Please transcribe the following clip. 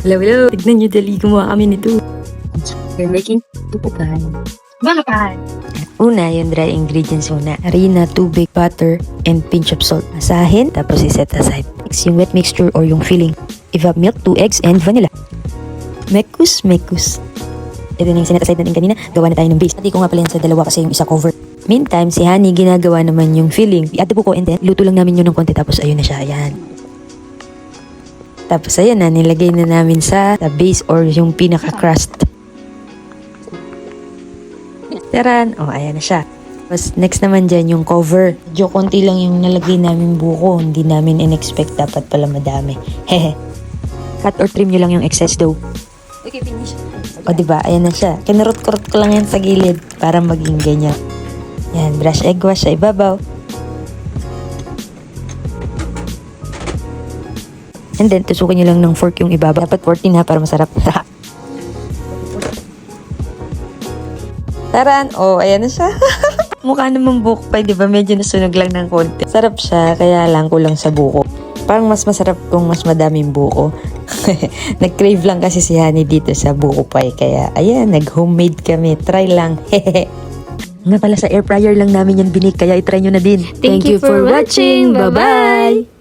Hello, hello. Tignan nyo, dali gumawa kami nito. We're making tupukan. Bakapan! Una, yung dry ingredients muna. Harina, tubig, butter, and pinch of salt. Asahin, tapos iset aside. Mix yung wet mixture or yung filling. If have milk, 2 eggs, and vanilla. Mekus. Ito na yung sinet aside natin kanina. Gawa na tayo ng base. Pati ko nga pala yan sa dalawa kasi yung isa cover. Meantime, si Honey ginagawa naman yung filling. I-add the buko and then luto lang namin yun ng konti tapos ayun na siya. Ayan. Tapos ayan na, nilagay na namin sa base or yung pinaka-crust. Taran! Oh, ayan na siya. Tapos next naman dyan yung cover. Medyo konti lang yung nalagay namin buko. Hindi namin in-expect dapat pala madami. Hehe. Cut or trim nyo lang yung excess dough. Okay, finish. O diba, ayan na siya. Kinurot-kurot ko lang yan sa gilid para maging ganyan. Yan, brush egg wash sa ibabaw. And then, tusukin nyo lang ng fork yung ibabaw. Dapat 14 ha, para masarap. Taran! Oh, ayan na siya. Mukha namang buko pa, di ba? Medyo nasunog lang ng konti. Sarap siya, kaya lang kulang sa buko. Parang mas masarap kung mas madaming buko. Nag-crave lang kasi si Honey dito sa buko pie. Kaya, ayan, nag-homemade kami. Try lang. Nga pala sa air fryer lang namin yan binig. Kaya itry nyo na din. Thank you for watching. Bye-bye!